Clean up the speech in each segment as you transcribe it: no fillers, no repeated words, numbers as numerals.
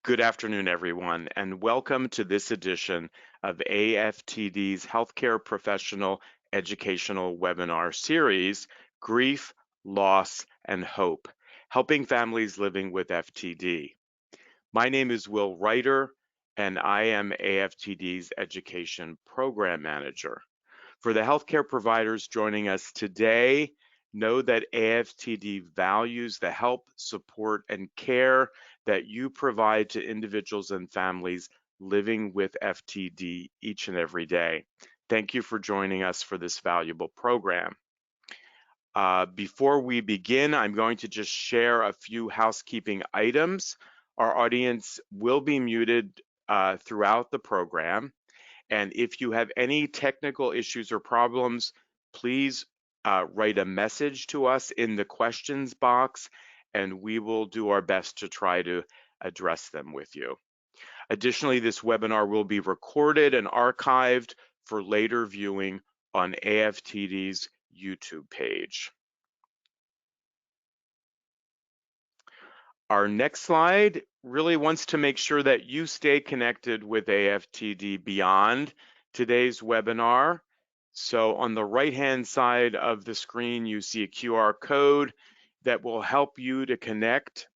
Good afternoon, everyone, and welcome to this edition of AFTD's Healthcare Professional Educational Webinar Series, Grief, Loss, and Hope, Helping Families Living with FTD. My name is Will Reiter, and I am AFTD's Education Program Manager. For the healthcare providers joining us today, know that AFTD values the help, support, and care that you provide to individuals and families living with FTD each and every day. Thank you for joining us for this valuable program. Before we begin, I'm going to just share a few housekeeping items. Our audience will be muted throughout the program. And if you have any technical issues or problems, please write a message to us in the questions box, and we will do our best to try to address them with you. Additionally, this webinar will be recorded and archived for later viewing on AFTD's YouTube page. Our next slide really wants to make sure that you stay connected with AFTD beyond today's webinar. So on the right-hand side of the screen, you see a QR code that will help you to connect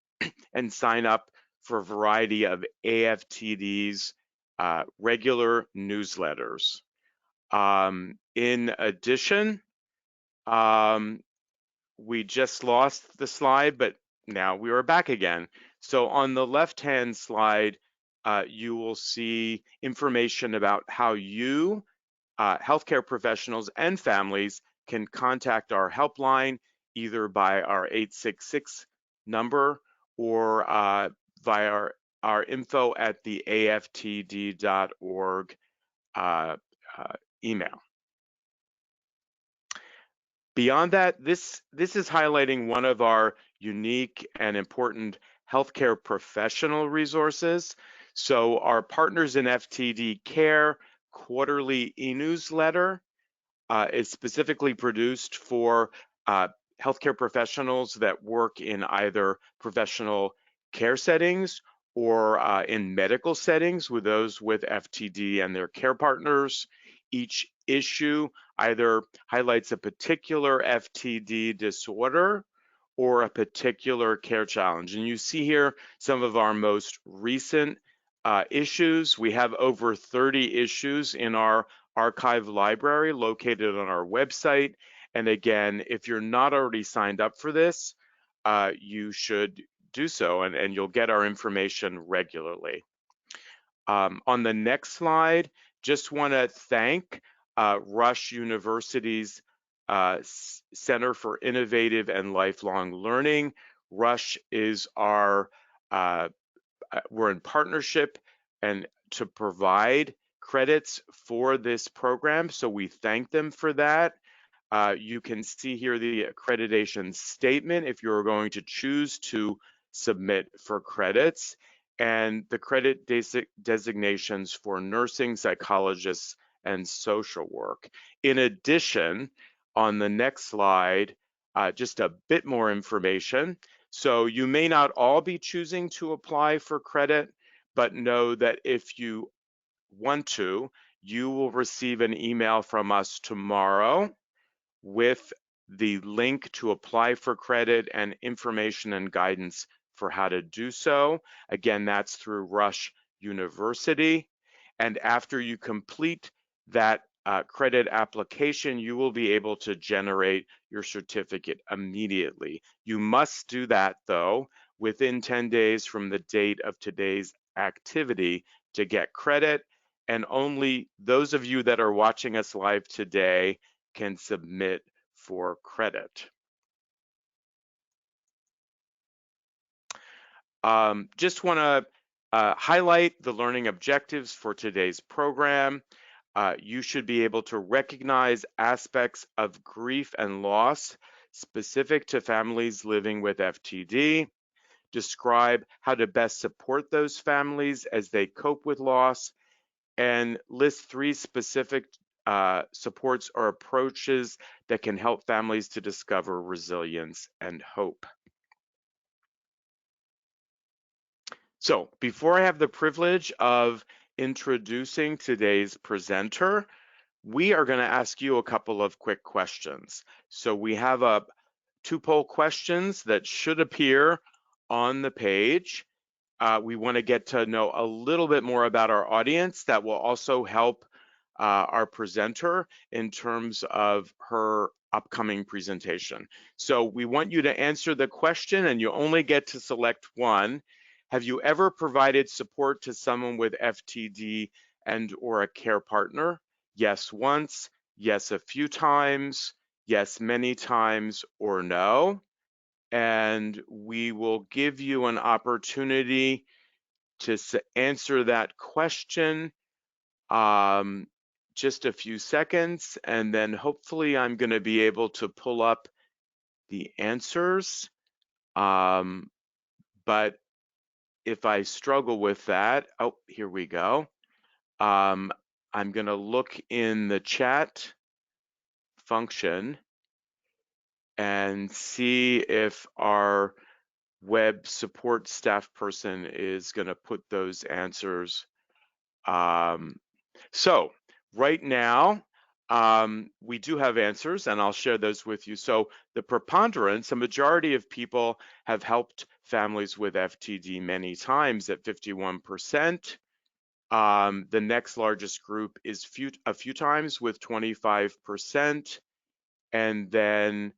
and sign up for a variety of AFTD's regular newsletters. In addition, we just lost the slide, but now we are back again. So on the left-hand slide, you will see information about how you, healthcare professionals and families, can contact our helpline either by our 866 number or via our info at the aftd.org email. Beyond that, this is highlighting one of our unique and important healthcare professional resources. So our Partners in FTD Care quarterly e-newsletter is specifically produced for healthcare professionals that work in either professional care settings or in medical settings with those with FTD and their care partners. Each issue either highlights a particular FTD disorder or a particular care challenge. And you see here some of our most recent issues. We have over 30 issues in our archive library located on our website. And again, if you're not already signed up for this, you should do so, and you'll get our information regularly. On the next slide, just want to thank Rush University's Center for Innovative and Lifelong Learning. Rush is our, we're in partnership and to provide credits for this program, so we thank them for that. You can see here the accreditation statement if you're going to choose to submit for credits, and the credit designations for nursing, psychologists, and social work. In addition, on the next slide, just a bit more information. So you may not all be choosing to apply for credit, but know that if you want to, you will receive an email from us tomorrow with the link to apply for credit and information and guidance for how to do so. Again, that's through Rush University. And after you complete that credit application, you will be able to generate your certificate immediately. You must do that, though, within 10 days from the date of today's activity to get credit. And only those of you that are watching us live today can submit for credit. Just want to highlight the learning objectives for today's program. You should be able to recognize aspects of grief and loss specific to families living with FTD, describe how to best support those families as they cope with loss, and list 3 specific supports or approaches that can help families to discover resilience and hope. So before I have the privilege of introducing today's presenter, we are going to ask you a couple of quick questions. So we have two poll questions that should appear on the page. We want to get to know a little bit more about our audience. That will also help our presenter in terms of her upcoming presentation. So we want you to answer the question, and you only get to select one. Have you ever provided support to someone with FTD and or a care partner? Yes, once, yes, a few times, yes, many times, or no. And we will give you an opportunity to answer that question. Just a few seconds, and then hopefully I'm going to be able to pull up the answers. But if I struggle with that, oh, here we go. I'm going to look in the chat function and see if our web support staff person is going to put those answers. So right now, we do have answers, and I'll share those with you. So the preponderance, a majority of people have helped families with FTD many times at 51%. The next largest group is a few times with 25%, and then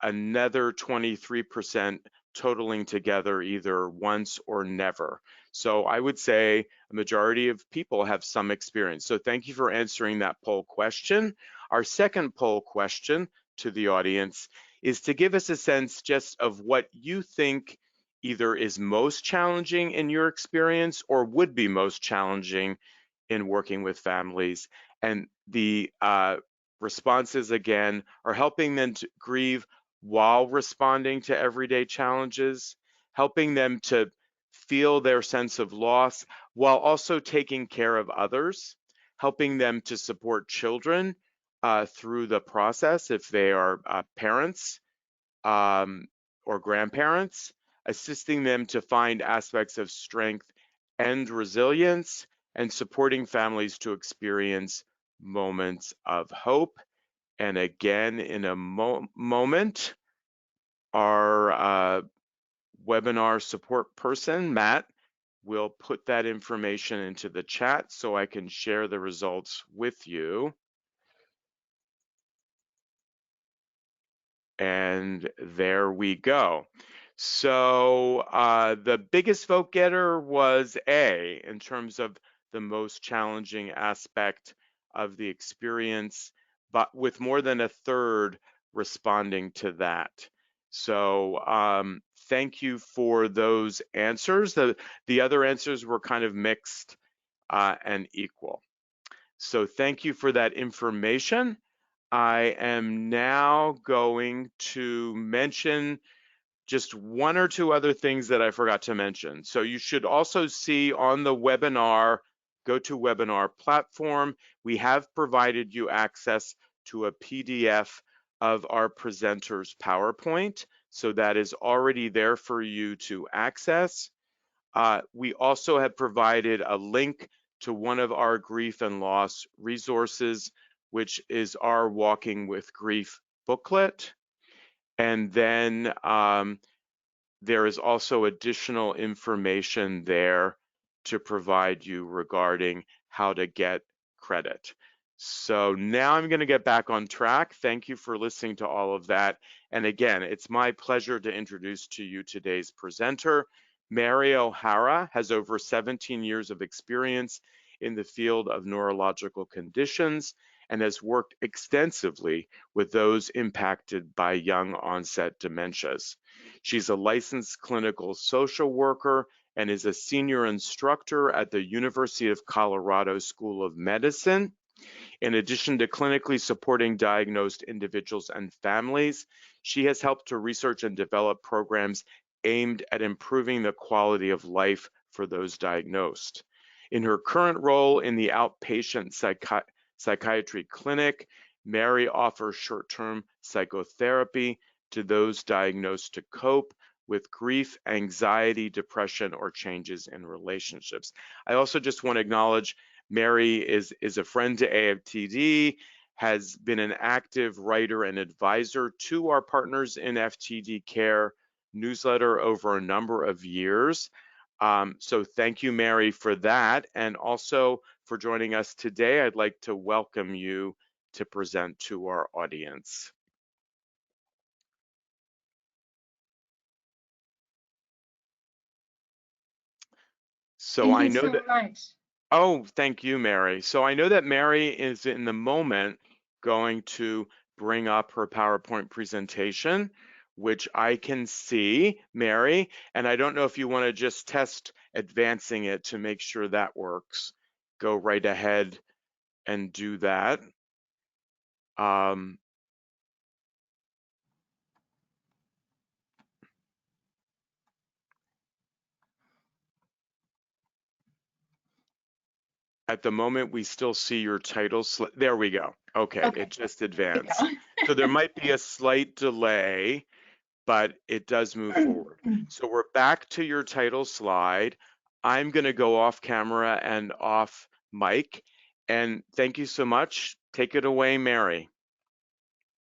another 23% totaling together either once or never. So I would say a majority of people have some experience. So thank you for answering that poll question. Our second poll question to the audience is to give us a sense just of what you think either is most challenging in your experience or would be most challenging in working with families. And the responses, again, are helping them to grieve while responding to everyday challenges, helping them to feel their sense of loss while also taking care of others, helping them to support children through the process if they are parents or grandparents, assisting them to find aspects of strength and resilience, and supporting families to experience moments of hope. And again, in a moment, our webinar support person, Matt, will put that information into the chat so I can share the results with you. And there we go. So the biggest vote getter was A in terms of the most challenging aspect of the experience, but with more than a third responding to that. So thank you for those answers. The other answers were kind of mixed and equal. So thank you for that information. I am now going to mention just one or two other things that I forgot to mention. So you should also see on the webinar, GoToWebinar platform, we have provided you access to a PDF of our presenter's PowerPoint. So that is already there for you to access. We also have provided a link to one of our grief and loss resources, which is our Walking with Grief booklet. And then there is also additional information there to provide you regarding how to get credit. So now I'm going to get back on track. Thank you for listening to all of that. And again, it's my pleasure to introduce to you today's presenter. Mary O'Hara has over 17 years of experience in the field of neurological conditions and has worked extensively with those impacted by young onset dementias. She's a licensed clinical social worker and is a senior instructor at the University of Colorado School of Medicine. In addition to clinically supporting diagnosed individuals and families, she has helped to research and develop programs aimed at improving the quality of life for those diagnosed. In her current role in the outpatient psychiatry clinic, Mary offers short-term psychotherapy to those diagnosed to cope with grief, anxiety, depression, or changes in relationships. I also just want to acknowledge Mary is a friend to AFTD, has been an active writer and advisor to our partners in FTD Care newsletter over a number of years. So thank you, Mary, for that. And also for joining us today, I'd like to welcome you to present to our audience. So Thank I you know so that, much. oh, thank you, Mary. So I know that Mary is in the moment going to bring up her PowerPoint presentation, which I can see, Mary, and I don't know if you want to just test advancing it to make sure that works. Go right ahead and do that. At the moment, we still see your title. There we go. Okay, Okay, it just there we advanced. go. So there might be a slight delay, but it does move forward. So we're back to your title slide. I'm going to go off camera and off mic. And thank you so much. Take it away, Mary.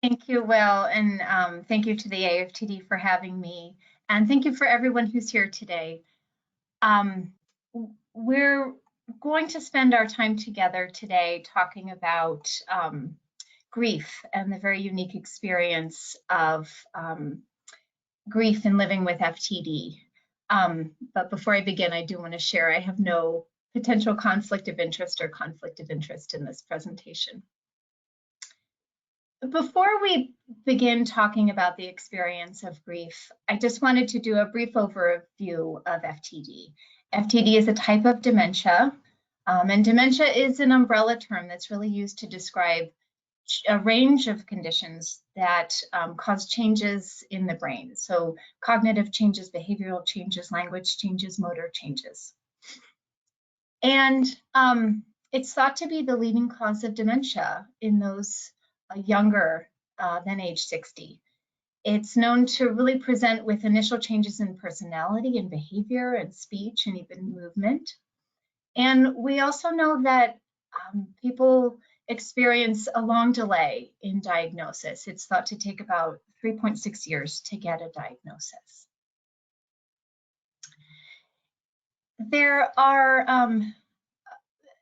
Thank you, Will, and thank you to the AFTD for having me, and thank you for everyone who's here today. We're going to spend our time together today talking about grief and the very unique experience of grief in living with FTD. But before I begin, I do want to share I have no potential conflict of interest or conflict of interest in this presentation. Before we begin talking about the experience of grief, I just wanted to do a brief overview of FTD. FTD is a type of dementia, and dementia is an umbrella term that's really used to describe a range of conditions that cause changes in the brain. So cognitive changes, behavioral changes, language changes, motor changes. And it's thought to be the leading cause of dementia in those younger than age 60. It's known to really present with initial changes in personality and behavior and speech and even movement. And we also know that people experience a long delay in diagnosis. It's thought to take about 3.6 years to get a diagnosis. There are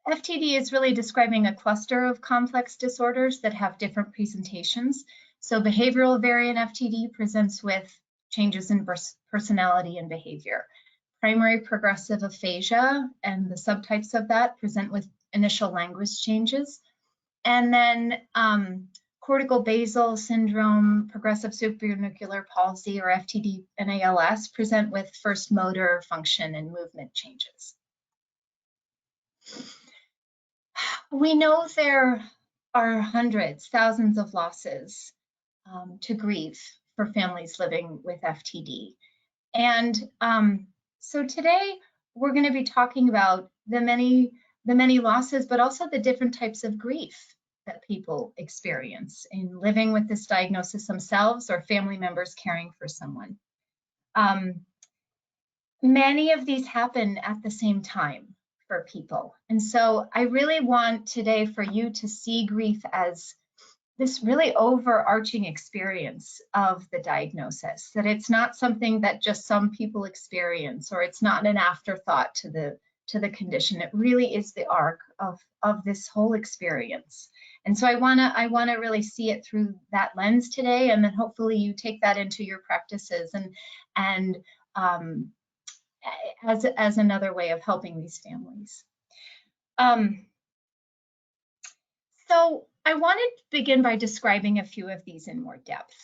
FTD is really describing a cluster of complex disorders that have different presentations. So behavioral variant FTD presents with changes in personality and behavior. Primary progressive aphasia and the subtypes of that present with initial language changes. And then cortical basal syndrome, progressive supranuclear palsy, or FTD and ALS present with first motor function and movement changes. We know there are hundreds, thousands of losses to grief for families living with FTD. And so today we're going to be talking about the many losses, but also the different types of grief that people experience in living with this diagnosis themselves or family members caring for someone. Many of these happen at the same time for people. And so I really want today for you to see grief as this really overarching experience of the diagnosis, that it's not something that just some people experience, or it's not an afterthought to the condition. It really is the arc of this whole experience. And so I wanna really see it through that lens today, and then hopefully you take that into your practices and as another way of helping these families. So I wanted to begin by describing a few of these in more depth.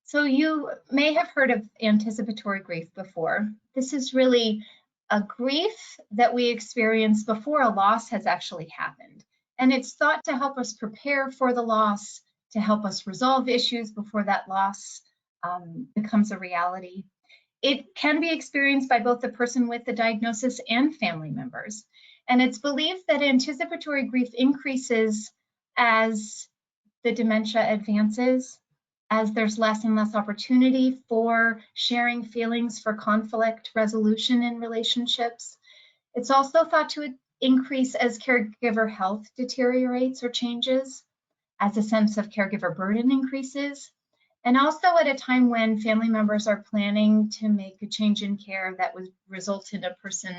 So you may have heard of anticipatory grief before. This is really a grief that we experience before a loss has actually happened. And it's thought to help us prepare for the loss, to help us resolve issues before that loss becomes a reality. It can be experienced by both the person with the diagnosis and family members. And it's believed that anticipatory grief increases as the dementia advances, as there's less and less opportunity for sharing feelings for conflict resolution in relationships. It's also thought to increase as caregiver health deteriorates or changes, as a sense of caregiver burden increases, and also at a time when family members are planning to make a change in care that would result in a person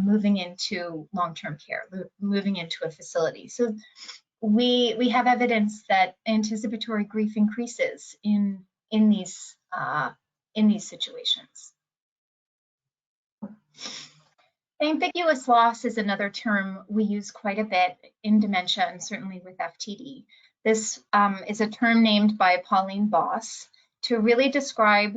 moving into long-term care, moving into a facility. So we have evidence that anticipatory grief increases in these situations. Ambiguous loss is another term we use quite a bit in dementia and certainly with FTD. This is a term named by Pauline Boss to really describe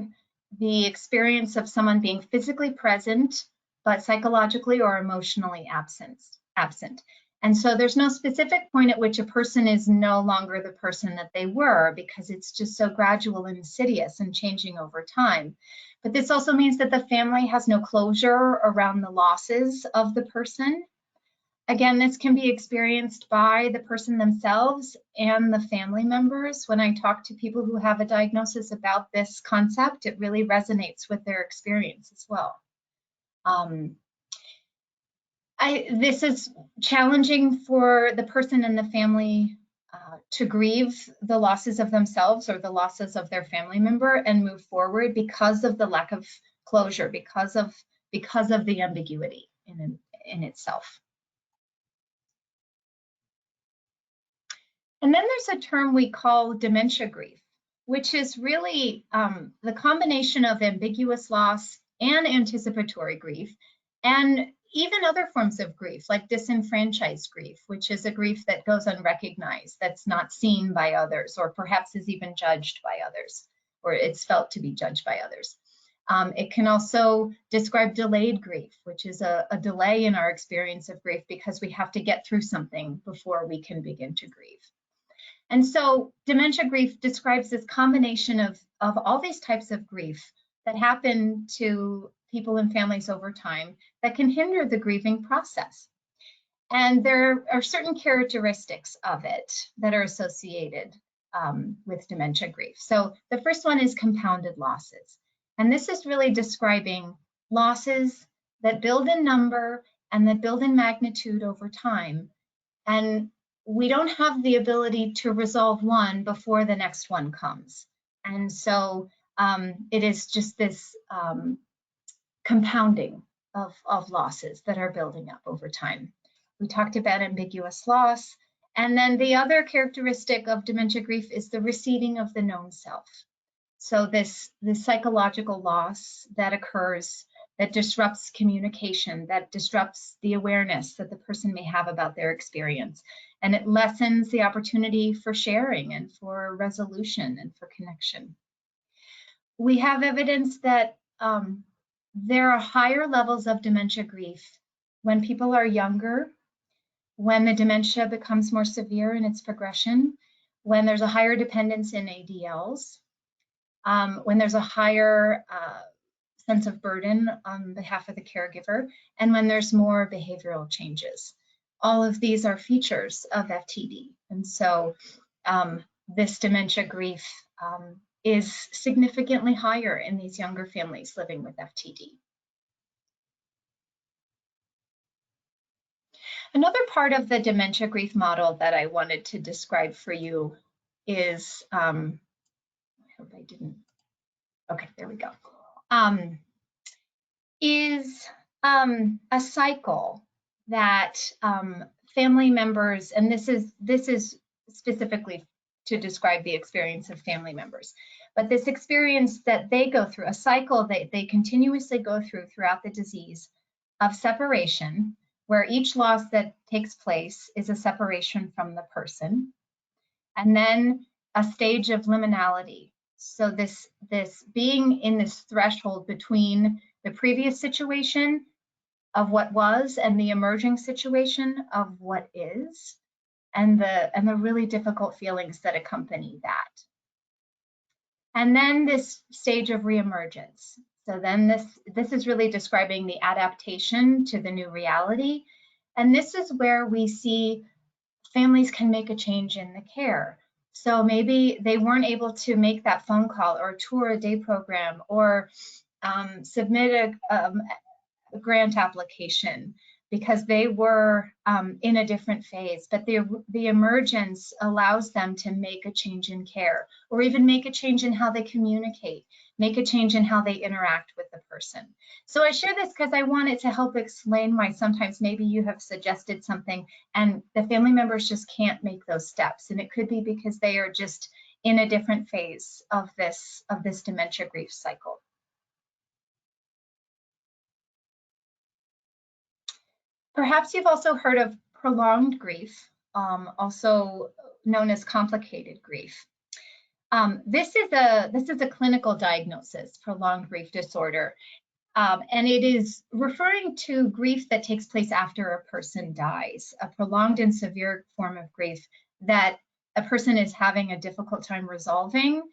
the experience of someone being physically present, but psychologically or emotionally absent. And so there's no specific point at which a person is no longer the person that they were, because it's just so gradual and insidious and changing over time. But this also means that the family has no closure around the losses of the person. Again, this can be experienced by the person themselves and the family members. When I talk to people who have a diagnosis about this concept, it really resonates with their experience as well. This is challenging for the person and the family to grieve the losses of themselves or the losses of their family member and move forward because of the lack of closure, because of the ambiguity in itself. And then there's a term we call dementia grief, which is really the combination of ambiguous loss and anticipatory grief, and even other forms of grief, like disenfranchised grief, which is a grief that goes unrecognized, that's not seen by others, or perhaps is even judged by others, or it's felt to be judged by others. It can also describe delayed grief, which is a delay in our experience of grief because we have to get through something before we can begin to grieve. And so dementia grief describes this combination of all these types of grief that happen to people and families over time that can hinder the grieving process. And there are certain characteristics of it that are associated with dementia grief. So the first one is compounded losses. And this is really describing losses that build in number and that build in magnitude over time. And we don't have the ability to resolve one before the next one comes. And so it is just this compounding of losses that are building up over time. We talked about ambiguous loss. And then the other characteristic of dementia grief is the receding of the known self. So this psychological loss that occurs, that disrupts communication, that disrupts the awareness that the person may have about their experience. And it lessens the opportunity for sharing and for resolution and for connection. We have evidence that there are higher levels of dementia grief when people are younger, when the dementia becomes more severe in its progression, when there's a higher dependence in ADLs, when there's a higher sense of burden on behalf of the caregiver, and when there's more behavioral changes. All of these are features of FTD. And so this dementia grief is significantly higher in these younger families living with FTD. Another part of the dementia grief model that I wanted to describe for you is, I hope I didn't, okay, there we go, is a cycle that family members, and this is specifically to describe the experience of family members, but this experience that they go through, a cycle that they continuously go through throughout the disease of separation, where each loss that takes place is a separation from the person, and then a stage of liminality. So this being in this threshold between the previous situation of what was and the emerging situation of what is, and the really difficult feelings that accompany that. And then this stage of reemergence. So then this is really describing the adaptation to the new reality. And this is where we see families can make a change in the care. So maybe they weren't able to make that phone call or tour a day program or submit a grant application because they were in a different phase, but the emergence allows them to make a change in care, or even make a change in how they communicate, make a change in how they interact with the person. So I share this because I wanted to help explain why sometimes maybe you have suggested something and the family members just can't make those steps. And it could be because they are just in a different phase of this dementia grief cycle. Perhaps you've also heard of prolonged grief, also known as complicated grief. This is a clinical diagnosis, prolonged grief disorder, and it is referring to grief that takes place after a person dies, a prolonged and severe form of grief that a person is having a difficult time resolving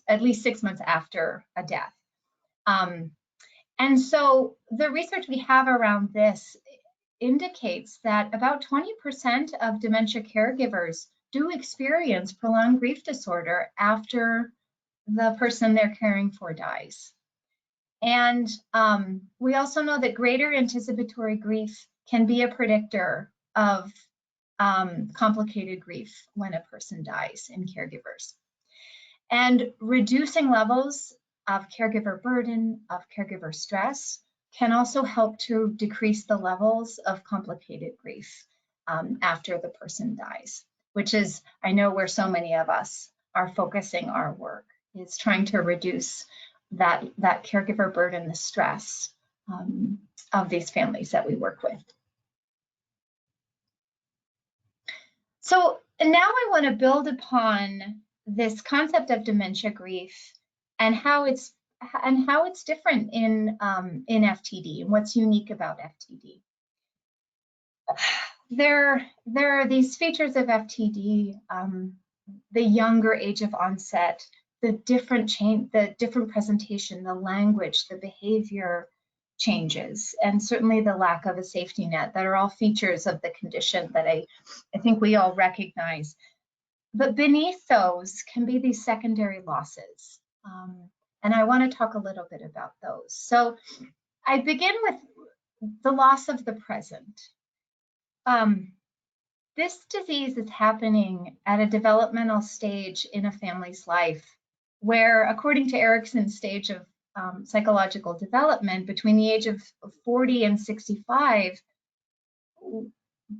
at least 6 months after a death. And so the research we have around this indicates that about 20% of dementia caregivers do experience prolonged grief disorder after the person they're caring for dies. And we also know that greater anticipatory grief can be a predictor of complicated grief when a person dies in caregivers. And reducing levels of caregiver burden, of caregiver stress, can also help to decrease the levels of complicated grief after the person dies, which is, I know, where so many of us are focusing our work, is trying to reduce that caregiver burden, the stress of these families that we work with. So now I want to build upon this concept of dementia grief and how it's different in FTD and what's unique about FTD. There are these features of FTD, the younger age of onset, the different presentation, the language, the behavior changes, and certainly the lack of a safety net, that are all features of the condition that I think we all recognize. But beneath those can be these secondary losses. And I want to talk a little bit about those. So I begin with the loss of the present. This disease is happening at a developmental stage in a family's life where, according to Erickson's stage of psychological development, between the age of 40 and 65,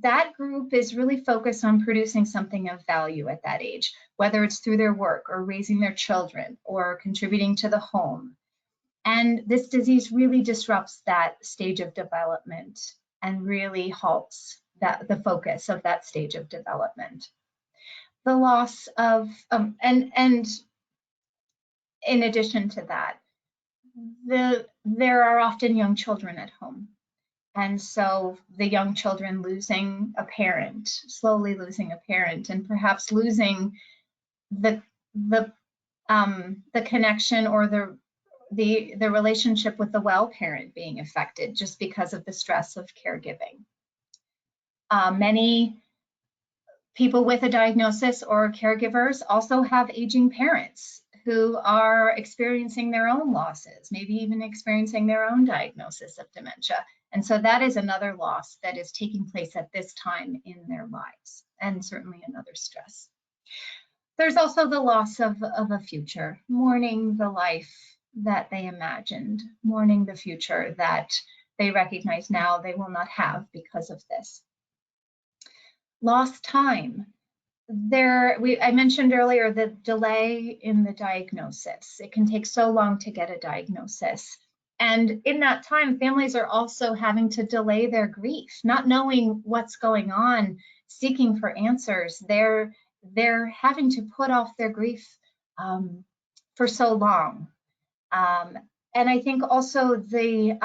that group is really focused on producing something of value at that age, whether it's through their work or raising their children or contributing to the home. And this disease really disrupts that stage of development and really halts the focus of that stage of development. The loss of, and in addition to that, there are often young children at home. And so the young children losing a parent, slowly losing a parent, and perhaps losing the connection or the relationship with the well parent being affected just because of the stress of caregiving. Many people with a diagnosis or caregivers also have aging parents who are experiencing their own losses, maybe even experiencing their own diagnosis of dementia. And so that is another loss that is taking place at this time in their lives, and certainly another stress. There's also the loss of a future, mourning the life that they imagined, mourning the future that they recognize now they will not have because of this. Lost time. I mentioned earlier the delay in the diagnosis. It can take so long to get a diagnosis. And in that time, families are also having to delay their grief, not knowing what's going on, seeking for answers. They're having to put off their grief for so long. And I think also the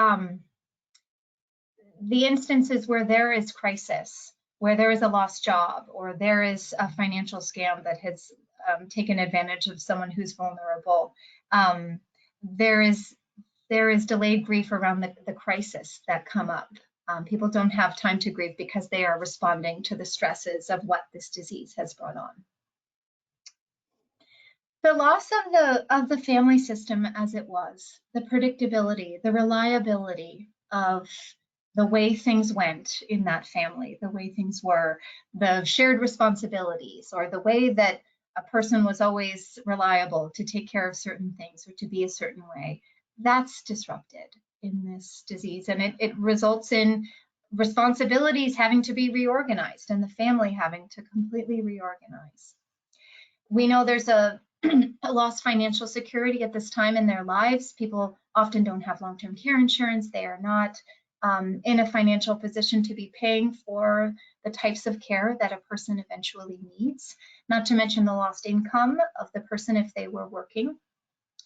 instances where there is crisis, where there is a lost job, or there is a financial scam that has taken advantage of someone who's vulnerable, there is delayed grief around the crisis that come up. People don't have time to grieve because they are responding to the stresses of what this disease has brought on. The loss of the family system as it was, the predictability, the reliability of the way things went in that family, the way things were, the shared responsibilities, or the way that a person was always reliable to take care of certain things or to be a certain way, that's disrupted in this disease. And it results in responsibilities having to be reorganized and the family having to completely reorganize. We know there's a lost financial security at this time in their lives. People often don't have long-term care insurance. They are not in a financial position to be paying for the types of care that a person eventually needs, not to mention the lost income of the person if they were working.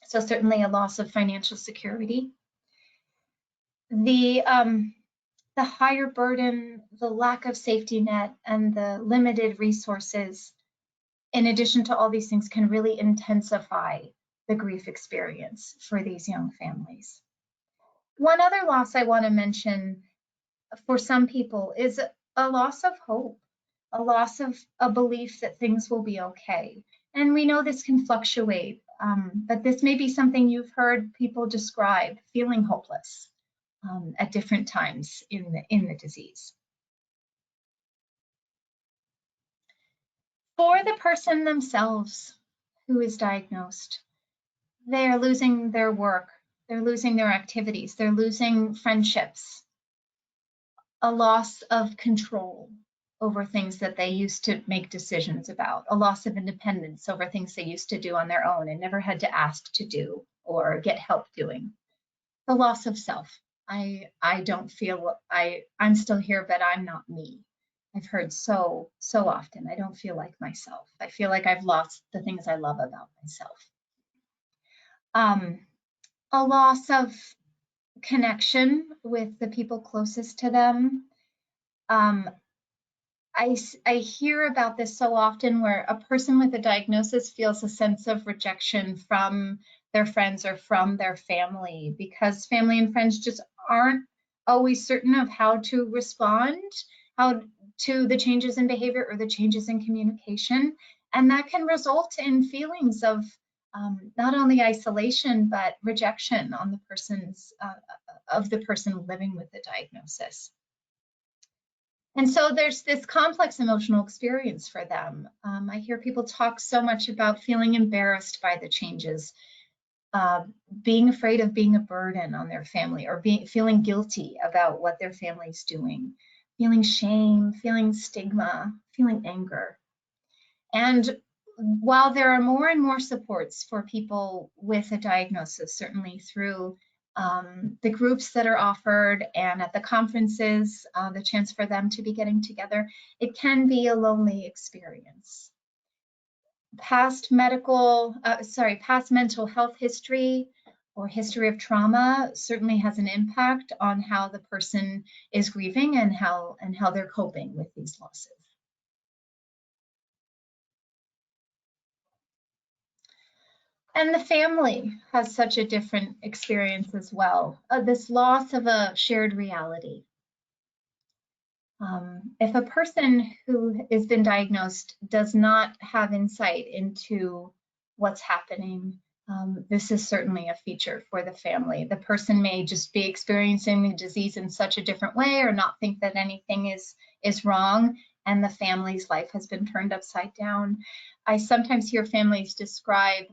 So certainly a loss of financial security. The higher burden, the lack of safety net, and the limited resources, in addition to all these things, can really intensify the grief experience for these young families. One other loss I want to mention for some people is a loss of hope, a loss of a belief that things will be okay. And we know this can fluctuate, but this may be something you've heard people describe, feeling hopeless at different times in the disease. For the person themselves who is diagnosed, they are losing their work, they're losing their activities, they're losing friendships, a loss of control over things that they used to make decisions about, a loss of independence over things they used to do on their own and never had to ask to do or get help doing. The loss of self. I don't feel, I'm still here, but I'm not me. I've heard so often, I don't feel like myself. I feel like I've lost the things I love about myself. A loss of connection with the people closest to them. I hear about this so often where a person with a diagnosis feels a sense of rejection from their friends or from their family because family and friends just aren't always certain of how to respond to the changes in behavior or the changes in communication. And that can result in feelings of not only isolation, but rejection on the person's, of the person living with the diagnosis. And so there's this complex emotional experience for them. I hear people talk so much about feeling embarrassed by the changes, being afraid of being a burden on their family, or feeling guilty about what their family's doing, feeling shame, feeling stigma, feeling anger. And while there are more and more supports for people with a diagnosis, certainly through the groups that are offered and at the conferences, the chance for them to be getting together, it can be a lonely experience. Past mental health history or history of trauma certainly has an impact on how the person is grieving and how they're coping with these losses. And the family has such a different experience as well. This loss of a shared reality. If a person who has been diagnosed does not have insight into what's happening, this is certainly a feature for the family. The person may just be experiencing the disease in such a different way or not think that anything is wrong, and the family's life has been turned upside down. I sometimes hear families describe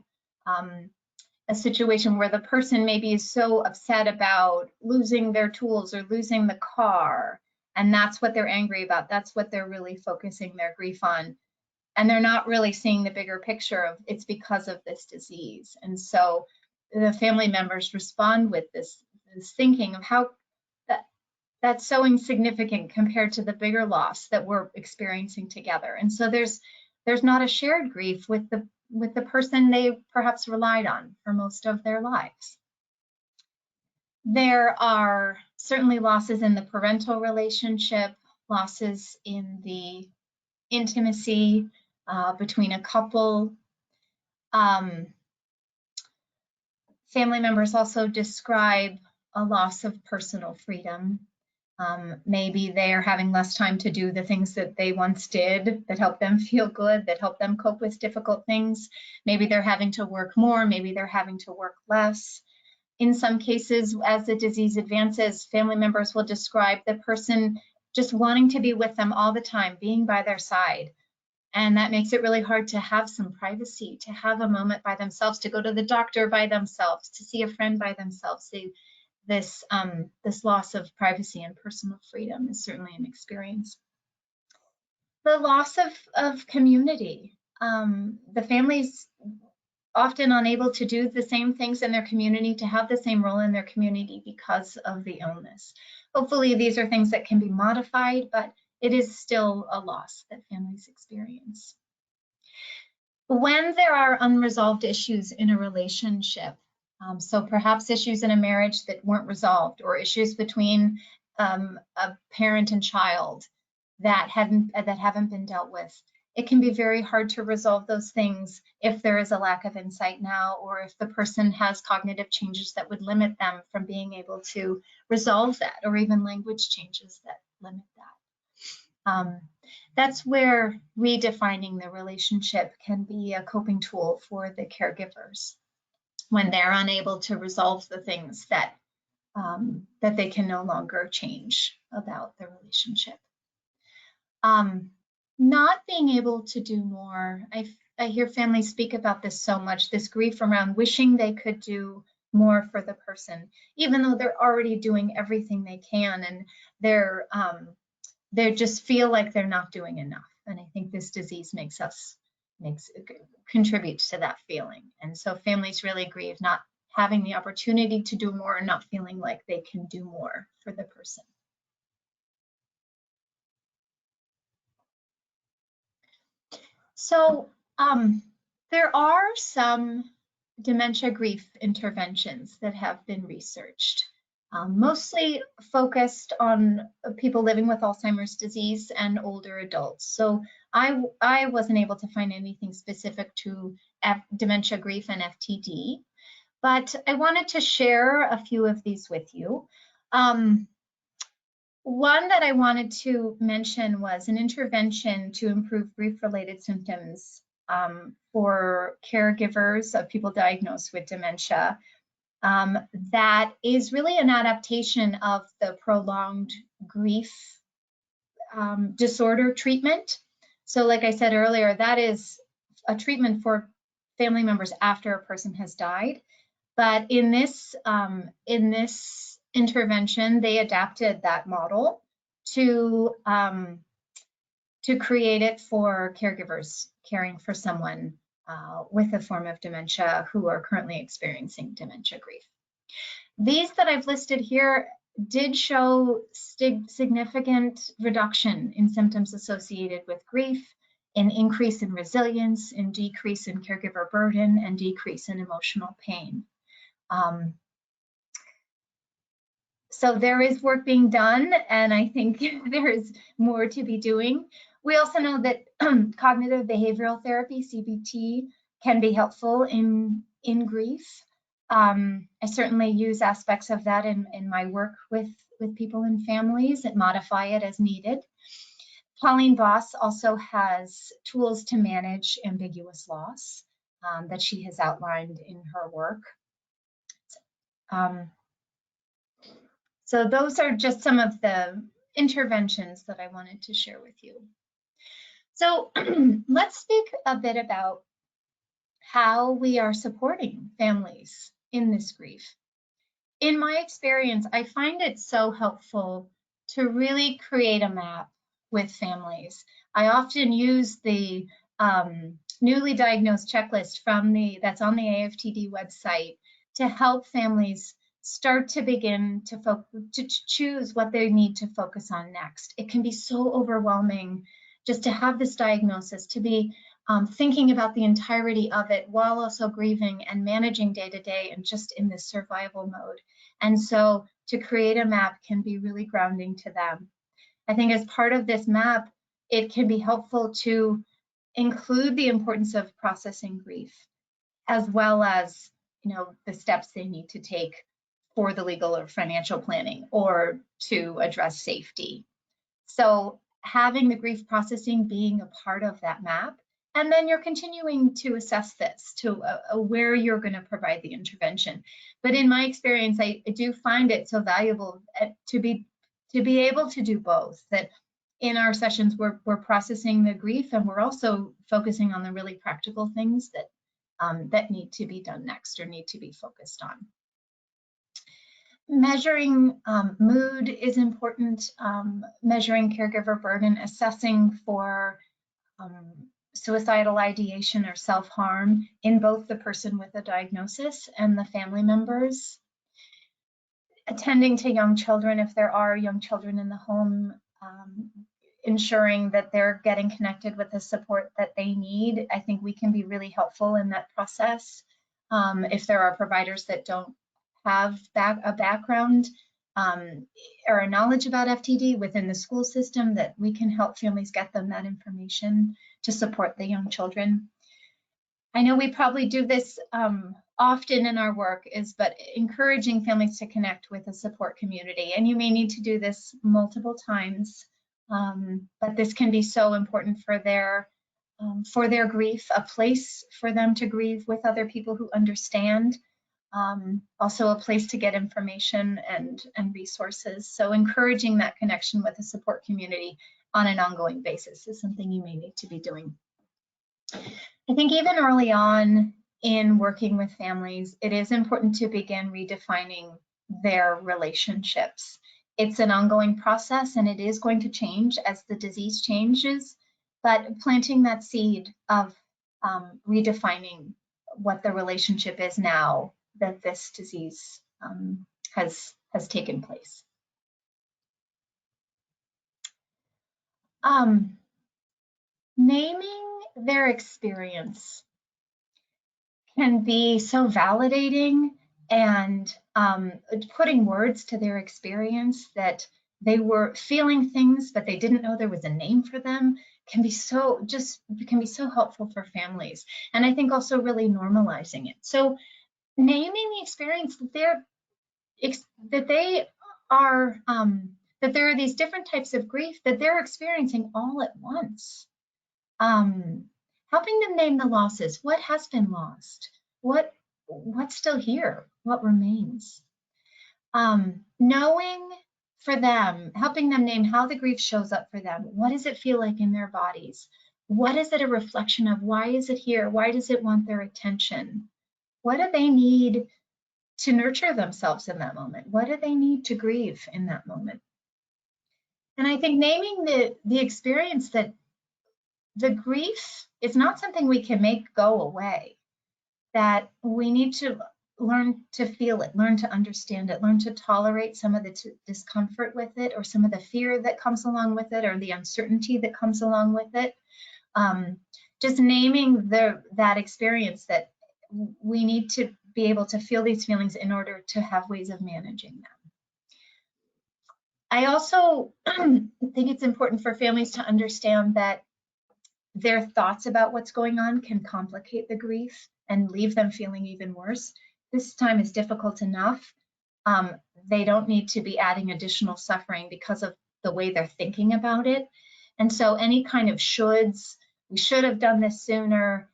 a situation where the person maybe is so upset about losing their tools or losing the car, and that's what they're angry about. That's what they're really focusing their grief on. And they're not really seeing the bigger picture of it's because of this disease. And so the family members respond with this thinking of how that's so insignificant compared to the bigger loss that we're experiencing together. And so there's not a shared grief with the person they perhaps relied on for most of their lives. There are certainly losses in the parental relationship, losses in the intimacy between a couple. Family members also describe a loss of personal freedom. Maybe they are having less time to do the things that they once did that help them feel good, that help them cope with difficult things. Maybe they're having to work more, maybe they're having to work less. In some cases, as the disease advances, family members will describe the person just wanting to be with them all the time, being by their side. And that makes it really hard to have some privacy, to have a moment by themselves, to go to the doctor by themselves, to see a friend by themselves. This loss of privacy and personal freedom is certainly an experience. The loss of community. The families often unable to do the same things in their community, to have the same role in their community because of the illness. Hopefully these are things that can be modified, but it is still a loss that families experience. When there are unresolved issues in a relationship, so perhaps issues in a marriage that weren't resolved, or issues between a parent and child that haven't been dealt with, it can be very hard to resolve those things if there is a lack of insight now, or if the person has cognitive changes that would limit them from being able to resolve that, or even language changes that limit that. That's where redefining the relationship can be a coping tool for the caregivers when they're unable to resolve the things that they can no longer change about the relationship. Not being able to do more. I hear families speak about this so much, this grief around wishing they could do more for the person, even though they're already doing everything they can, and they just feel like they're not doing enough. And I think this disease contributes to that feeling. And so families really grieve not having the opportunity to do more and not feeling like they can do more for the person. So there are some dementia grief interventions that have been researched, mostly focused on people living with Alzheimer's disease and older adults. So I wasn't able to find anything specific to dementia grief and FTD, but I wanted to share a few of these with you. One that I wanted to mention was an intervention to improve grief-related symptoms for caregivers of people diagnosed with dementia. That is really an adaptation of the prolonged grief disorder treatment. So like I said earlier, that is a treatment for family members after a person has died. But in this intervention, they adapted that model to create it for caregivers caring for someone with a form of dementia who are currently experiencing dementia grief. These that I've listed here did show significant reduction in symptoms associated with grief, an increase in resilience, in decrease in caregiver burden, and decrease in emotional pain. So there is work being done, and I think there is more to be doing. We also know that cognitive behavioral therapy, CBT, can be helpful in grief. I certainly use aspects of that in my work with people and families and modify it as needed. Pauline Voss also has tools to manage ambiguous loss that she has outlined in her work. So those are just some of the interventions that I wanted to share with you. So let's speak a bit about how we are supporting families in this grief. In my experience, I find it so helpful to really create a map with families. I often use the newly diagnosed checklist that's on the AFTD website to help families start to begin to choose what they need to focus on next. It can be so overwhelming just to have this diagnosis, to be thinking about the entirety of it while also grieving and managing day to day and just in this survival mode. And so to create a map can be really grounding to them. I think as part of this map, it can be helpful to include the importance of processing grief, as well as the steps they need to take for the legal or financial planning or to address safety. So having the grief processing being a part of that map, and then you're continuing to assess this to where you're going to provide the intervention. But in my experience, I do find it so valuable to be able to do both, that in our sessions we're processing the grief, and we're also focusing on the really practical things that that need to be done next or need to be focused on. Measuring mood is important, measuring caregiver burden, assessing for suicidal ideation or self-harm in both the person with a diagnosis and the family members. Attending to young children, if there are young children in the home, ensuring that they're getting connected with the support that they need. I think we can be really helpful in that process. If there are providers that don't have a background or a knowledge about FTD within the school system, that we can help families get them that information to support the young children. I know we probably do this often in our work, but encouraging families to connect with a support community. And you may need to do this multiple times, but this can be so important for their grief, a place for them to grieve with other people who understand, also a place to get information and resources. So encouraging that connection with a support community on an ongoing basis is something you may need to be doing. I think even early on in working with families, it is important to begin redefining their relationships. It's an ongoing process, and it is going to change as the disease changes, but planting that seed of redefining what the relationship is now that this disease has taken place. Naming their experience can be so validating, and putting words to their experience, that they were feeling things but they didn't know there was a name for them, can be so helpful for families. And I think also really normalizing it. So naming the experience that there are these different types of grief that they're experiencing all at once. Helping them name the losses. What has been lost? What's still here? What remains? Knowing for them, helping them name how the grief shows up for them. What does it feel like in their bodies? What is it a reflection of? Why is it here? Why does it want their attention? What do they need to nurture themselves in that moment? What do they need to grieve in that moment? And I think naming the experience, that the grief is not something we can make go away, that we need to learn to feel it, learn to understand it, learn to tolerate some of the discomfort with it, or some of the fear that comes along with it, or the uncertainty that comes along with it. Just naming that experience, that we need to be able to feel these feelings in order to have ways of managing them. I also think it's important for families to understand that their thoughts about what's going on can complicate the grief and leave them feeling even worse. This time is difficult enough. They don't need to be adding additional suffering because of the way they're thinking about it. And so any kind of shoulds, we should have done this sooner,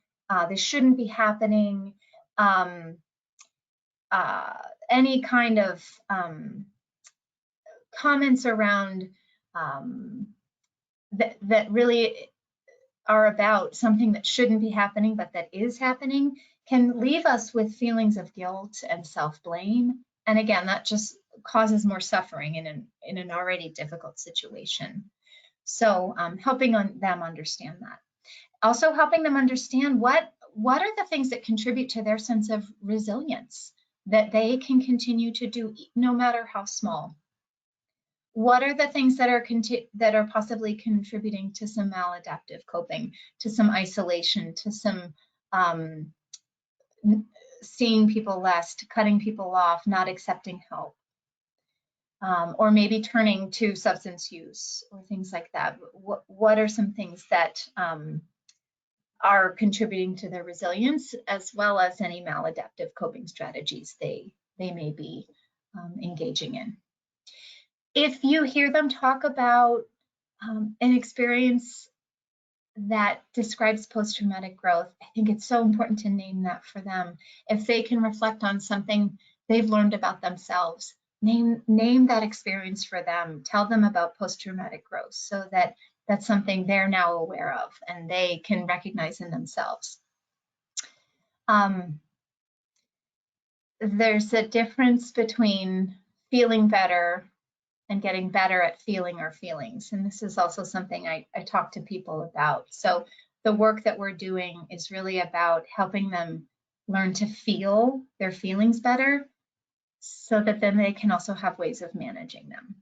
this shouldn't be happening, any kind of comments around that really are about something that shouldn't be happening but that is happening, can leave us with feelings of guilt and self-blame. And again, that just causes more suffering in an already difficult situation. So helping them understand that. Also helping them understand what are the things that contribute to their sense of resilience that they can continue to do no matter how small. What are the things that are possibly contributing to some maladaptive coping, to some isolation, to some seeing people less, to cutting people off, not accepting help, or maybe turning to substance use or things like that? What are some things that are contributing to their resilience, as well as any maladaptive coping strategies they may be engaging in. If you hear them talk about an experience that describes post-traumatic growth, I think it's so important to name that for them. If they can reflect on something they've learned about themselves, name that experience for them. Tell them about post-traumatic growth so that that's something they're now aware of and they can recognize in themselves. There's a difference between feeling better and getting better at feeling our feelings. And this is also something I talk to people about. So the work that we're doing is really about helping them learn to feel their feelings better so that then they can also have ways of managing them.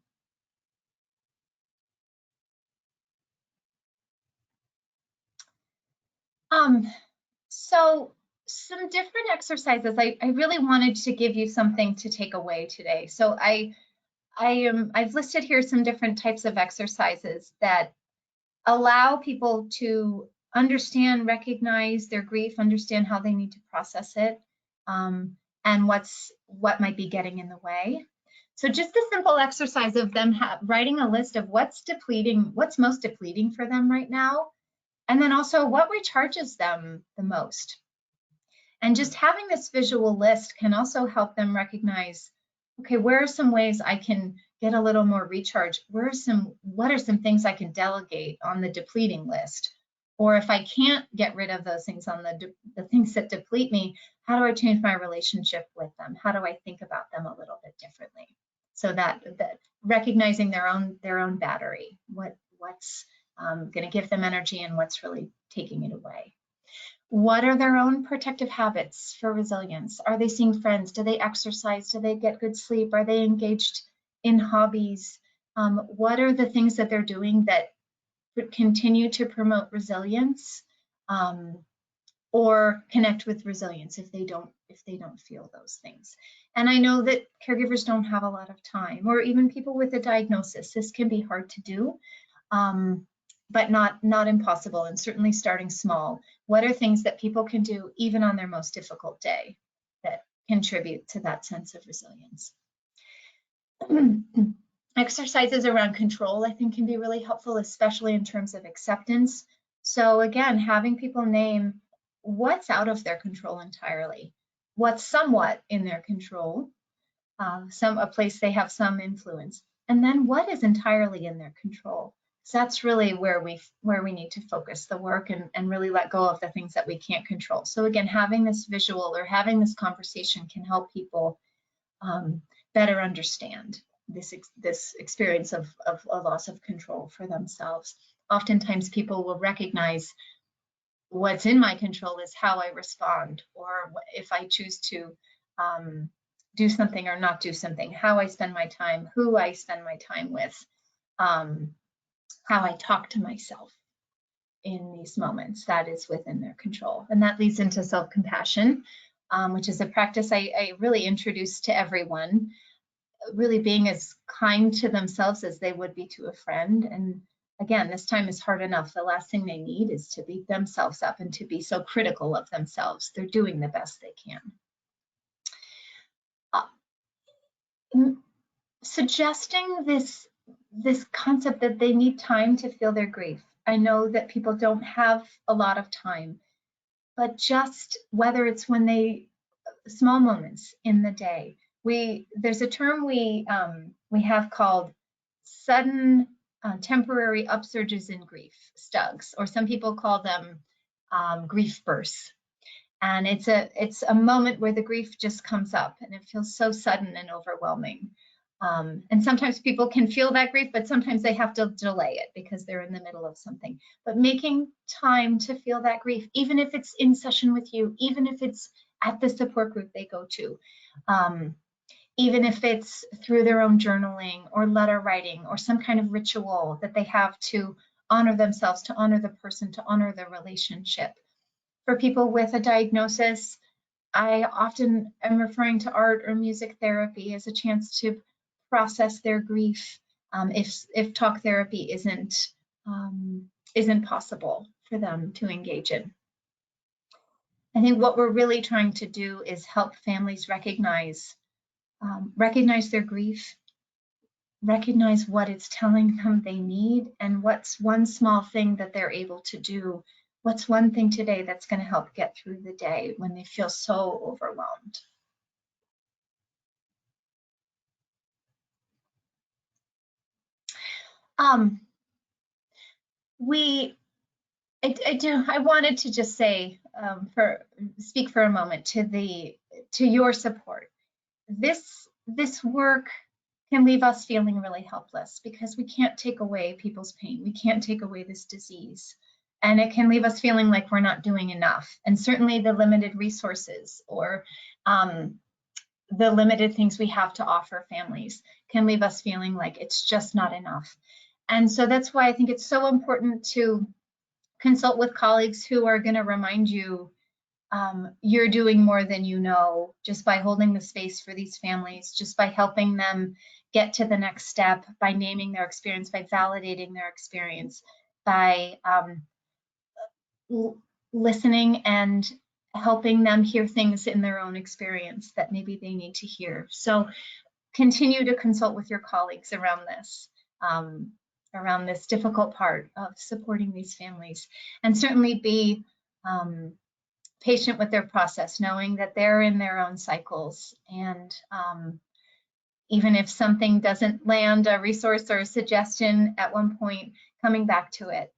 So some different exercises. I really wanted to give you something to take away today. So I've listed here some different types of exercises that allow people to understand, recognize their grief, understand how they need to process it, and what might be getting in the way. So just a simple exercise of them writing a list of what's most depleting for them right now, and then also what recharges them the most. And just having this visual list can also help them recognize, okay, where are some ways I can get a little more recharge? What are some things I can delegate on the depleting list? Or if I can't get rid of those things on the things that deplete me, how do I change my relationship with them? How do I think about them a little bit differently? So that recognizing their own battery, what's going to give them energy and what's really taking it away. What are their own protective habits for resilience? Are they seeing friends? Do they exercise? Do they get good sleep? Are they engaged in hobbies? What are the things that they're doing that continue to promote resilience or connect with resilience if they don't feel those things? And I know that caregivers don't have a lot of time, or even people with a diagnosis. This can be hard to do. But not impossible, and certainly starting small. What are things that people can do even on their most difficult day that contribute to that sense of resilience? Exercises around control, I think, can be really helpful, especially in terms of acceptance. So again, having people name what's out of their control entirely, what's somewhat in their control, a place they have some influence, and then what is entirely in their control. So that's really where we need to focus the work and really let go of the things that we can't control. So again, having this visual or having this conversation can help people better understand this experience of a loss of control for themselves. Oftentimes people will recognize what's in my control is how I respond, or if I choose to do something or not do something, how I spend my time, who I spend my time with, how I talk to myself in these moments. That is within their control. And that leads into self-compassion, which is a practice I really introduce to everyone, really being as kind to themselves as they would be to a friend. And again, this time is hard enough. The last thing they need is to beat themselves up and to be so critical of themselves. They're doing the best they can. Suggesting this concept that they need time to feel their grief. I know that people don't have a lot of time, but just whether it's when small moments in the day. There's a term we have called sudden temporary upsurges in grief, STUGs, or some people call them grief bursts. And it's a moment where the grief just comes up and it feels so sudden and overwhelming. And sometimes people can feel that grief, but sometimes they have to delay it because they're in the middle of something. But making time to feel that grief, even if it's in session with you, even if it's at the support group they go to, even if it's through their own journaling or letter writing or some kind of ritual that they have to honor themselves, to honor the person, to honor the relationship. For people with a diagnosis, I often am referring to art or music therapy as a chance to process their grief if talk therapy isn't possible for them to engage in. I think what we're really trying to do is help families recognize recognize their grief, recognize what it's telling them they need, and what's one small thing that they're able to do. What's one thing today that's going to help get through the day when they feel so overwhelmed? I wanted to just say, speak for a moment to your support. This work can leave us feeling really helpless because we can't take away people's pain. We can't take away this disease. And it can leave us feeling like we're not doing enough. And certainly the limited resources or the limited things we have to offer families can leave us feeling like it's just not enough. And so that's why I think it's so important to consult with colleagues who are going to remind you you're doing more than you know, just by holding the space for these families, just by helping them get to the next step, by naming their experience, by validating their experience, by listening and helping them hear things in their own experience that maybe they need to hear. So continue to consult with your colleagues around this difficult part of supporting these families, and certainly be patient with their process, knowing that they're in their own cycles. And even if something doesn't land, a resource or a suggestion at one point, coming back to it,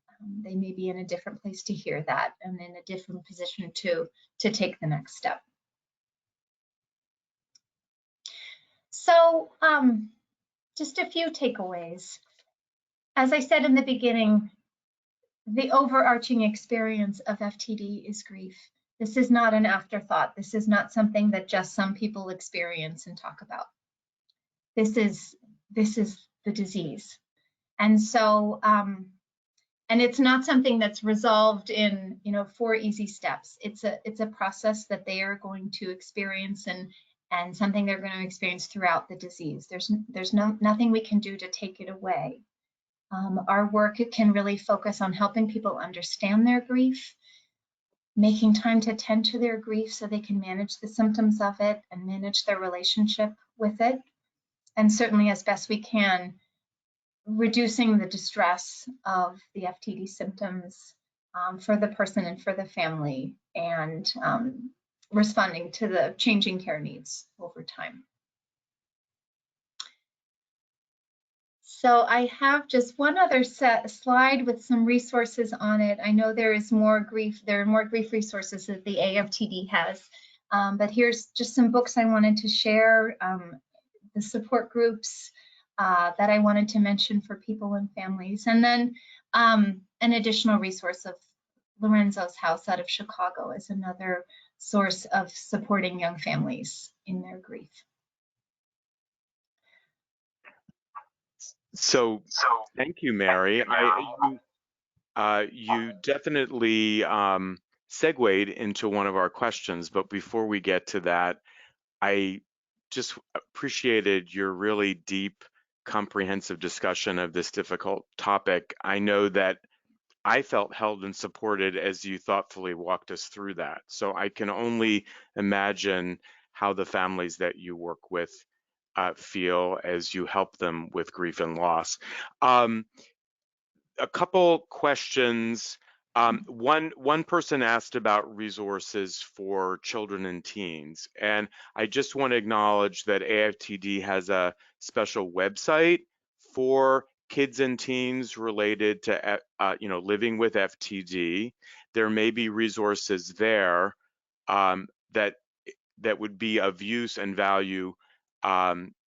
they may be in a different place to hear that and in a different position to take the next step. So just a few takeaways. As I said in the beginning, the overarching experience of FTD is grief. This is not an afterthought. This is not something that just some people experience and talk about. This is the disease. And so, and it's not something that's resolved in 4 easy steps. It's a process that they are going to experience and something they're going to experience throughout the disease. There's nothing we can do to take it away. Our work can really focus on helping people understand their grief, making time to tend to their grief so they can manage the symptoms of it and manage their relationship with it. And certainly, as best we can, reducing the distress of the FTD symptoms for the person and for the family, and responding to the changing care needs over time. So I have just one other slide with some resources on it. I know there are more grief resources that the AFTD has, but here's just some books I wanted to share, the support groups that I wanted to mention for people and families, and then an additional resource of Lorenzo's House out of Chicago is another source of supporting young families in their grief. So thank you, Mary. You definitely segued into one of our questions, but before we get to that, I just appreciated your really deep, comprehensive discussion of this difficult topic. I know that I felt held and supported as you thoughtfully walked us through that. So I can only imagine how the families that you work with feel as you help them with grief and loss. A couple questions. One person asked about resources for children and teens, and I just want to acknowledge that AFTD has a special website for kids and teens related to living with FTD. There may be resources there that would be of use and value.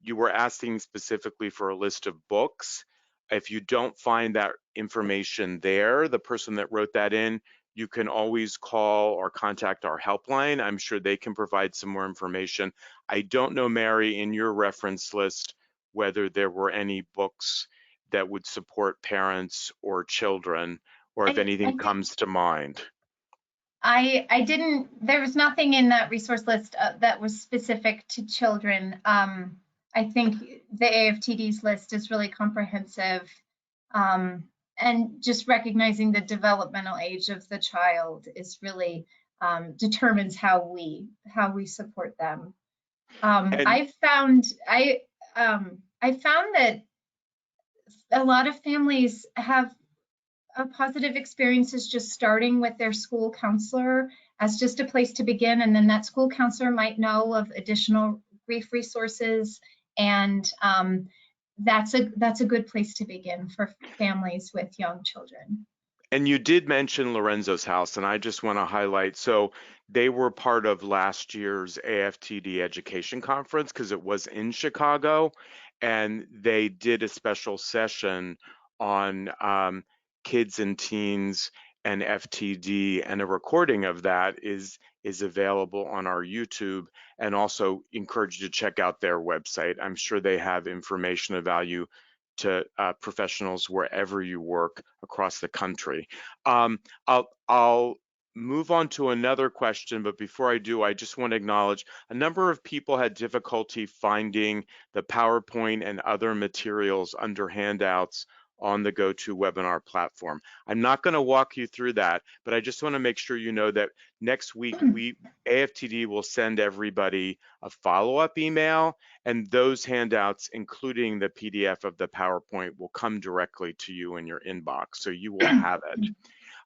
You were asking specifically for a list of books. If you don't find that information there, the person that wrote that in, you can always call or contact our helpline. I'm sure they can provide some more information. I don't know, Mary, in your reference list, whether there were any books that would support parents or children, or if anything comes to mind. I didn't, there was nothing in that resource list that was specific to children. I think the AFTD's list is really comprehensive, and just recognizing the developmental age of the child is really determines how we support them. And I found that a lot of families have positive experiences just starting with their school counselor as just a place to begin, and then that school counselor might know of additional grief resources, and that's a good place to begin for families with young children. And you did mention Lorenzo's House, and I just want to highlight, so they were part of last year's AFTD Education Conference because it was in Chicago, and they did a special session on kids and teens and FTD, and a recording of that is available on our YouTube, and also encourage you to check out their website. I'm sure they have information of value to professionals wherever you work across the country. I'll move on to another question, but before I do, I just want to acknowledge a number of people had difficulty finding the PowerPoint and other materials under handouts on the GoToWebinar platform. I'm not going to walk you through that, but I just want to make sure you know that next week AFTD will send everybody a follow-up email, and those handouts, including the PDF of the PowerPoint, will come directly to you in your inbox, so you will have it.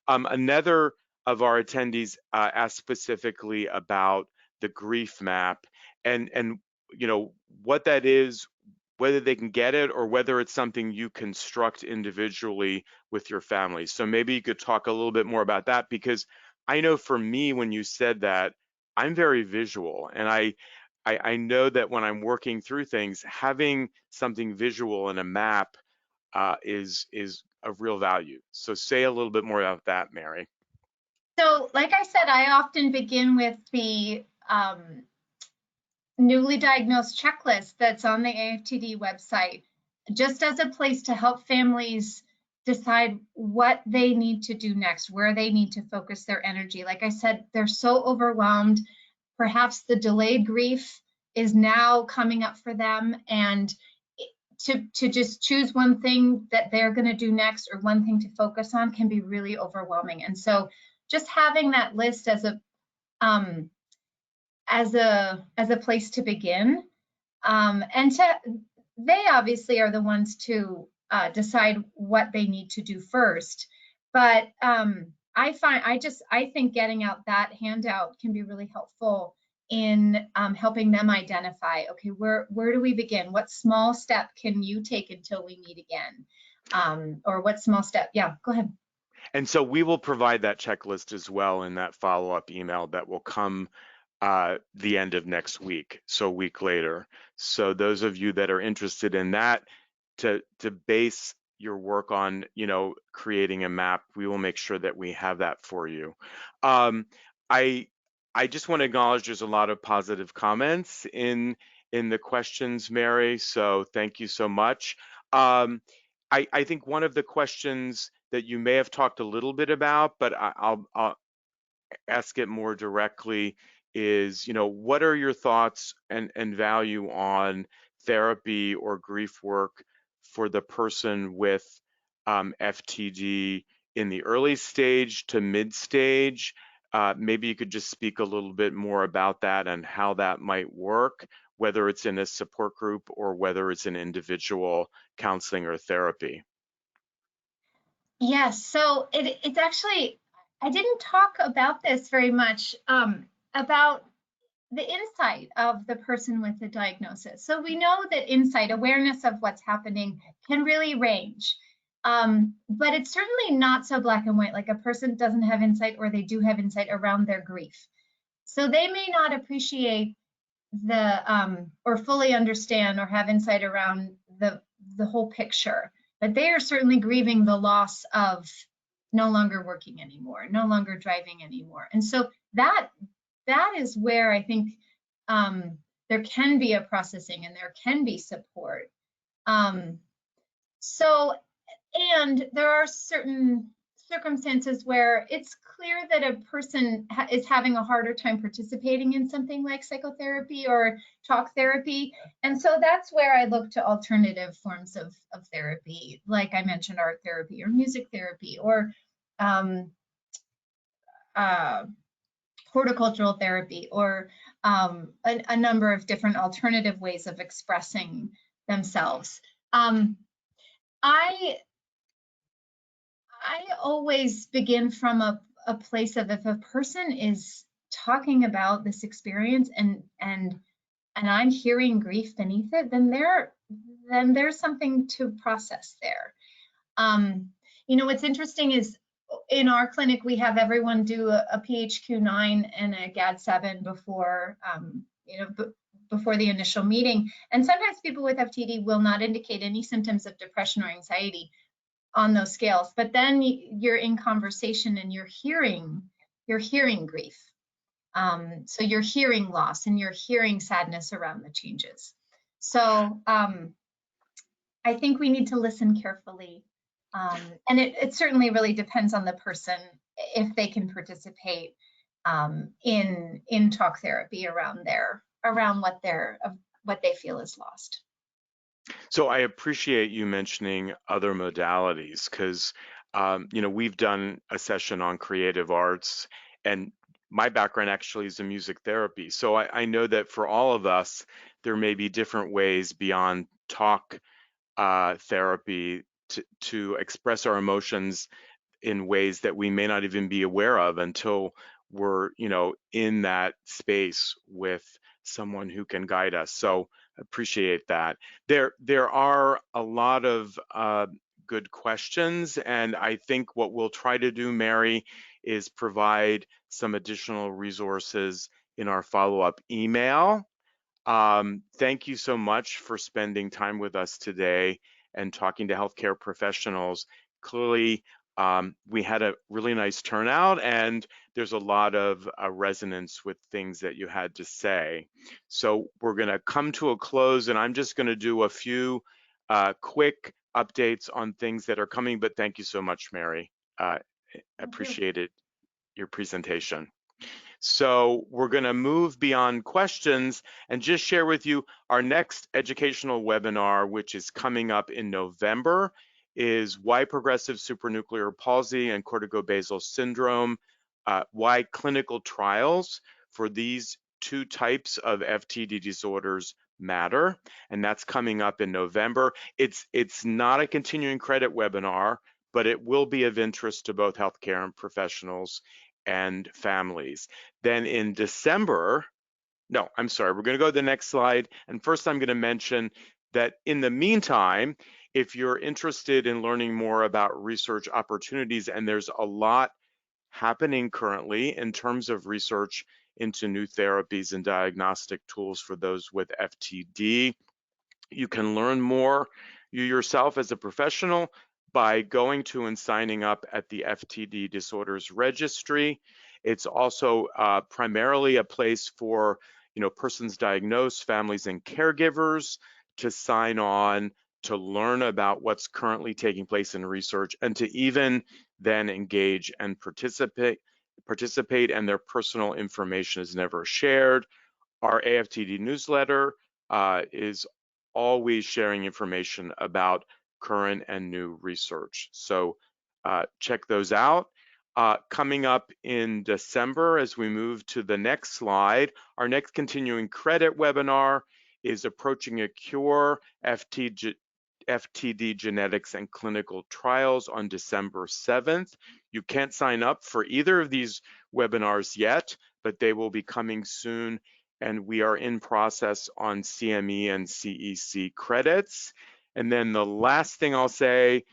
Another of our attendees asked specifically about the grief map, and you know what that is, whether they can get it or whether it's something you construct individually with your family. So maybe you could talk a little bit more about that, because I know for me, when you said that, I'm very visual, and I know that when I'm working through things, having something visual in a map is of real value. So say a little bit more about that, Mary. So, like I said, I often begin with the newly diagnosed checklist that's on the AFTD website, just as a place to help families decide what they need to do next, where they need to focus their energy. Like I said, they're so overwhelmed. Perhaps the delayed grief is now coming up for them, and to just choose one thing that they're going to do next or one thing to focus on can be really overwhelming. And so just having that list as a place to begin, and they obviously are the ones to decide what they need to do first. But I think getting out that handout can be really helpful in helping them identify, okay, where do we begin? What small step can you take until we meet again? Or what small step? Yeah, go ahead. And so we will provide that checklist as well in that follow-up email that will come the end of next week, so a week later. So those of you that are interested in that, to base your work on, you know, creating a map, we will make sure that we have that for you. I just want to acknowledge there's a lot of positive comments in the questions, Mary. So thank you so much. I think one of the questions that you may have talked a little bit about, but I'll ask it more directly, is, you know, what are your thoughts and value on therapy or grief work for the person with FTD in the early stage to mid stage? Maybe you could just speak a little bit more about that and how that might work, whether it's in a support group or whether it's in individual counseling or therapy. Yes, so it's actually, I didn't talk about this very much, about the insight of the person with the diagnosis. So we know that insight, awareness of what's happening, can really range. But it's certainly not so black and white, like a person doesn't have insight or they do have insight around their grief. So they may not appreciate or fully understand or have insight around the whole picture, but they are certainly grieving the loss of no longer working anymore, no longer driving anymore. And so that is where I think there can be a processing and there can be support. And there are certain circumstances where it's clear that a person is having a harder time participating in something like psychotherapy or talk therapy. And so that's where I look to alternative forms of therapy, like I mentioned, art therapy or music therapy or horticultural therapy, or a number of different alternative ways of expressing themselves. I always begin from a place of, if a person is talking about this experience and I'm hearing grief beneath it, then there's something to process there. You know, what's interesting is in our clinic, we have everyone do a PHQ-9 and a GAD-7 before, you know, before the initial meeting. And sometimes people with FTD will not indicate any symptoms of depression or anxiety on those scales, but then you're in conversation and you're hearing grief. So you're hearing loss and you're hearing sadness around the changes. So I think we need to listen carefully. And it certainly really depends on the person if they can participate in talk therapy around what they feel is lost. So I appreciate you mentioning other modalities, because you know, we've done a session on creative arts, and my background actually is in music therapy. So I know that for all of us, there may be different ways beyond talk therapy to express our emotions in ways that we may not even be aware of until we're, you know, in that space with someone who can guide us. So appreciate that. There are a lot of good questions, and I think what we'll try to do, Mary, is provide some additional resources in our follow-up email. Thank you so much for spending time with us today and talking to healthcare professionals. Clearly, we had a really nice turnout, and there's a lot of resonance with things that you had to say. So we're going to come to a close, and I'm just going to do a few quick updates on things that are coming, but thank you so much, Mary. Appreciated your presentation. So we're going to move beyond questions and just share with you our next educational webinar, which is coming up in November, is why progressive supranuclear palsy and corticobasal syndrome, why clinical trials for these two types of FTD disorders matter, and that's coming up in November. It's not a continuing credit webinar, but it will be of interest to both healthcare and professionals and families. Then in December, no, I'm sorry, we're going to go to the next slide. And first I'm going to mention that in the meantime, if you're interested in learning more about research opportunities, and there's a lot happening currently in terms of research into new therapies and diagnostic tools for those with FTD, you can learn more you yourself as a professional by going to and signing up at the FTD Disorders Registry. It's also primarily a place for, you know, persons diagnosed, families, and caregivers to sign on, to learn about what's currently taking place in research, and to even then engage and participate, and their personal information is never shared. Our AFTD newsletter is always sharing information about current and new research. So check those out. Coming up in December, as we move to the next slide, our next continuing credit webinar is Approaching a Cure, FTD Genetics and Clinical Trials on December 7th. You can't sign up for either of these webinars yet, but they will be coming soon, and we are in process on CME and CEC credits. And then the last thing I'll say,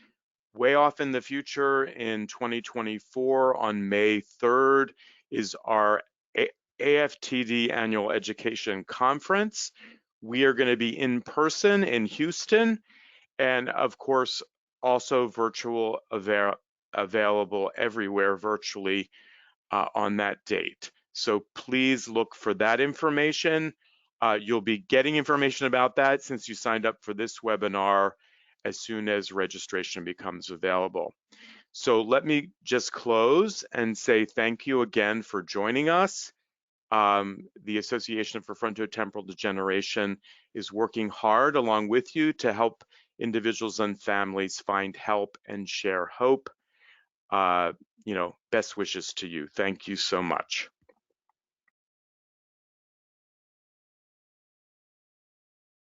way off in the future in 2024 on May 3rd is our AFTD Annual Education Conference. We are going to be in person in Houston, and of course, also virtual available everywhere virtually on that date. So please look for that information. You'll be getting information about that since you signed up for this webinar as soon as registration becomes available. So let me just close and say thank you again for joining us. The Association for Frontotemporal Degeneration is working hard along with you to help individuals and families find help and share hope. You know, best wishes to you. Thank you so much.